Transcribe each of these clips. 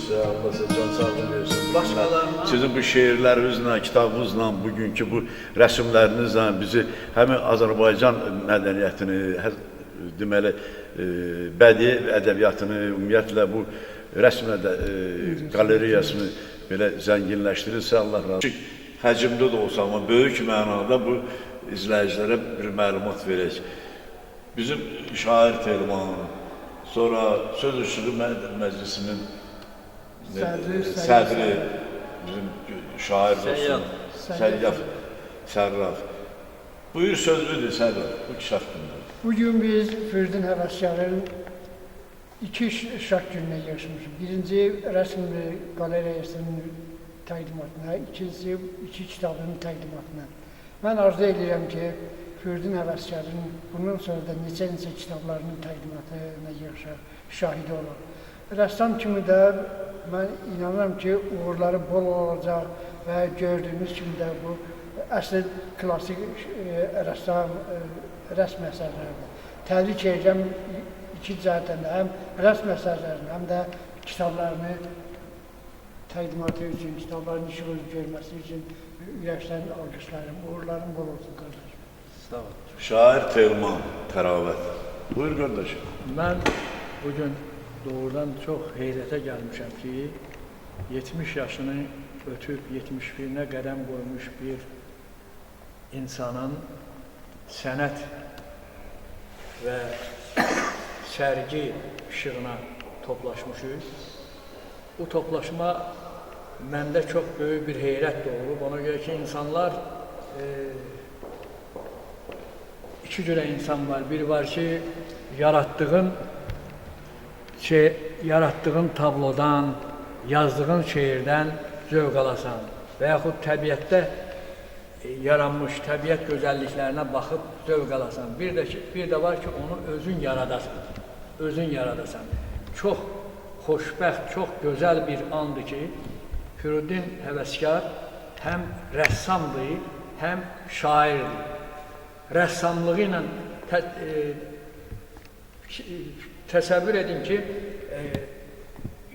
sizə, Allah sizə can sağlığı versin. Başqalarına. Sizin bu şeirlərinizlə, kitabınızla, bugünkü bu rəsmlərinizlə bizi həmin Azərbaycan mədəniyyətini, deməli, bədii ədəbiyyatını, ümumiyyətlə bu rəsm qalereyasını belə zənginləşdirirsə, Allah razı olsun. Həcmdə də olsa, amma böyük mənada bu izləyicilərə bir məlumat verək. Bizim şair Telman, sonra Söz Üsulu Məclisinin sədri, bizim şair dostum, Səyyaf Sərraf. Buyur, sözlüdür Sərraf, bu kişi haqqında. Bugün biz Firdin Həvəskarın iki şart gününe yaşamışız. Birinci rəsm qalereyasının təqdimatına, ikincisi iki kitabının təqdimatına. Mən arzu edirəm ki, Firdin Həvəskarın bundan sonra da neçə kitablarının təqdimatına yaşar, şahidi olur. Rəssam kimi də mən inanıram ki, uğurları bol olacaq və gördüyünüz kimi də bu əsl klasik rəsm əsərləridir. Təbrik edirəm iki cəhətdən də, həm rəsm əsərlərini, həm də kitablarını təqdimatı üçün, kitabların işığı görməsi üçün ürəkdən alqışlarım, uğurlarım bol olsun qardaşım. Sağ ol. Şair Telman, Təravət. Buyur qardaşım. Mən bugün doğrudan çox heyrətə gəlmişəm ki, 70 yaşını ötüb 71-nə qədəm qoymuş bir insanın sənət və sərgi işığına toplaşmışıq. Bu toplaşma məndə çox böyük bir heyrət doğurub. Ona görə ki, insanlar iki cürə insan var. Bir var ki, yaratdığın tablodan, yazdığın şeirdən zövq alasan və yaxud təbiətdə yaranmış təbiət gözəlliklərinə baxıb zövq alasan. Bir də var ki, onu özün yaradasan. Çox xoşbəxt, çox gözəl bir andır ki, Firdin Həvəskar həm rəssamdır, həm şairdir. Rəssamlığı ilə təsəvvür edin ki,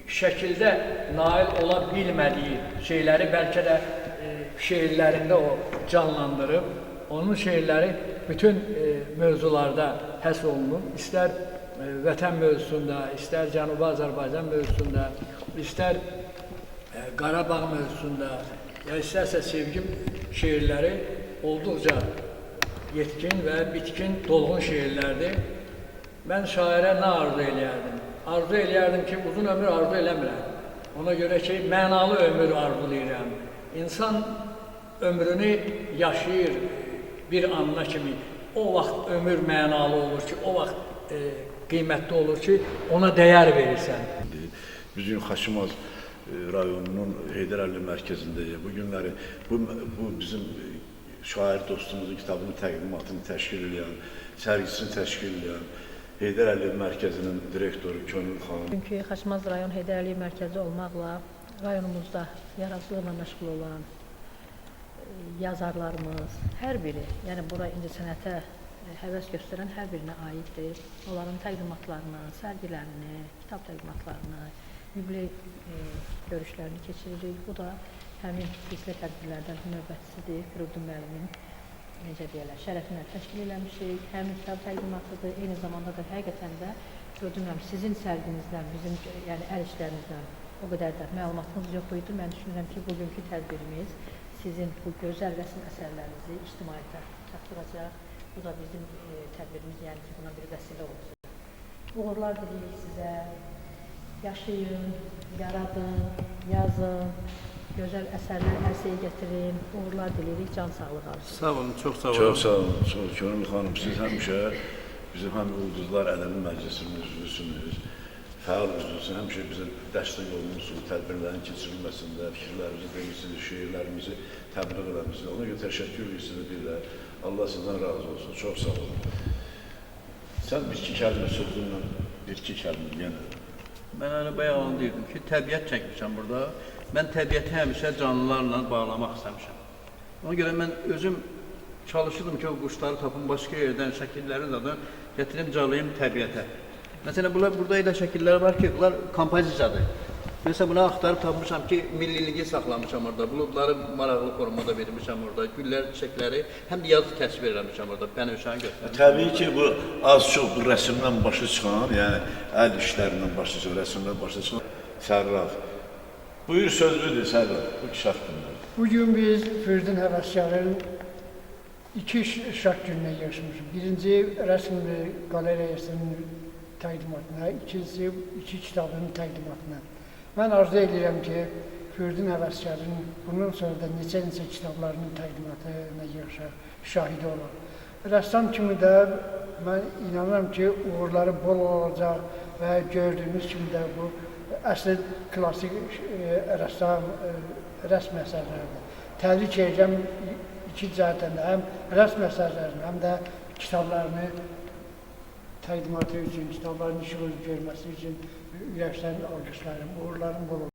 şəkildə nail ola bilmədiyi şeyləri bəlkə də şeirlərində o canlandırıb, onun şeirləri bütün mövzularda həsr olunur. İstər vətən mövzusunda, istər Cənubi Azərbaycan mövzusunda, istər Qarabağ mövzusunda, ya istərsə sevgi şeirləri olduqca yetkin və bitkin, dolğun şeirlərdir. Mən şairə nə arzu eləyərdim? Arzu eləyərdim ki, uzun ömür arzu eləmirəm. Ona görə ki, mənalı ömür arzulayıram. İnsan ömrünü yaşayır bir anına kimi. O vaxt ömür mənalı olur ki, o vaxt qiymətli olur ki, ona dəyər verirsən. Bizim Xaçmaz rayonunun Heydər Əliyev mərkəzindəyik. Bu günləri bu bizim şair dostumuzun kitabının təqdimatını təşkil edən, sərgisini təşkil edən Heydər Əliyev mərkəzinin direktoru Könül xanım. Çünki Xaçmaz rayon Heydər Əliyev mərkəzi olmaqla rayonumuzda yaradıcılıqla məşğul olan yazarlarımız, hər biri, yəni bura incəsənətə həvəs göstərən hər birinə aiddir. Onların təqdimatlarını, sərgilərini, kitab təqdimatlarını, yubiley görüşlərini keçiririk. Bu da həmin silsilə tədbirlərdən növbətçisidir. Firdin müəllimin, necə deyərlər, şərəfinə təşkil eləmişik. Həmin kitab təqdimatıdır. Eyni zamanda da həqiqətən də Firdin müəllim, sizin sərginizdən, bizim yəni əl işlərinizdən o qədər də məlumatımız yox idi. Mən düşünürəm ki, bugünkü tədbirimiz sizin bu gözəl rəsm əsərlərinizi ictimaiyyətə çatdıracaq. Bu da bizim tədbirimiz, yəni ki, buna bir vəsilə olsun. Uğurlar diləyirik sizə. Yaşayın, yaradın, yazın, gözəl əsərlər ərsəyə gətirin. Uğurlar diləyirik, can sağlığı arzusu. Sağ olun, çox sağ olun. Çox sağ olun, Könül xanım. Siz həmişə bizim həm Ulduzlar Ədəbi Məclisinin üzvüsünüz, fəal üzvüsünüz. Həmişə bizə dəstək olunursunuz, tədbirlərin keçirilməsində, fikirlərimizi demişsiniz, şeirlərimizi təbliğ eləmişsiniz. Ona görə təşəkkür edirik sizə bir də. Allah sizdən razı olsun. Çox sağ olun. Sən bir-iki kəlmə sözünlə, bir-iki kəlmə yenə. Mən elə bayağını deyirdim ki, təbiət çəkmişəm burada. Mən təbiəti həmişə canlılarla bağlamaq istəmişəm. Ona görə mən özüm çalışırdım ki, o quşları tapım, başqa yerdən şəkillərin adını gətirib calayım təbiətə. Məsələn, burada elə şəkillər var ki, bunlar kompozisiyadır. Mesela buna axtarıb tapmışam ki, milliliyi saxlamışam orada, buludları maraqlı formada vermişəm orada, güllər, çiçəkləri, həm də yazı təsvir eləmişəm orada, bənövşəni göstərmişəm. Təbii ki, bu az çox bu rəsmdən başa çıxan, yəni əl işlərindən başa çıxan, rəsmdən başa çıxan Sərraf. Buyur sözlüdür Sərraf, bu kişi haqqında. Bugün biz Firdin Həvəskarın iki şart gününə yarışmışıq. Birinci rəsm qalereyasının təqdimatına, ikincisi iki kitabının təqdimatına. Mən arzu edirəm ki, Firdin Həvəskarın bundan sonra da neçə kitablarının təqdimatına yarışar, şahidi olur. Rəssam kimi də mən inanıram ki, uğurları bol olacaq və gördüyünüz kimi də bu əsl klasik rəsm əsərləridir. Təbrik edirəm iki cəhətdən də, həm rəsm əsərlərini, həm də kitablarını təqdimatı üçün, kitabların işığı görməsi üçün ürəkdən alqışlarım, uğurlarım bol olsun.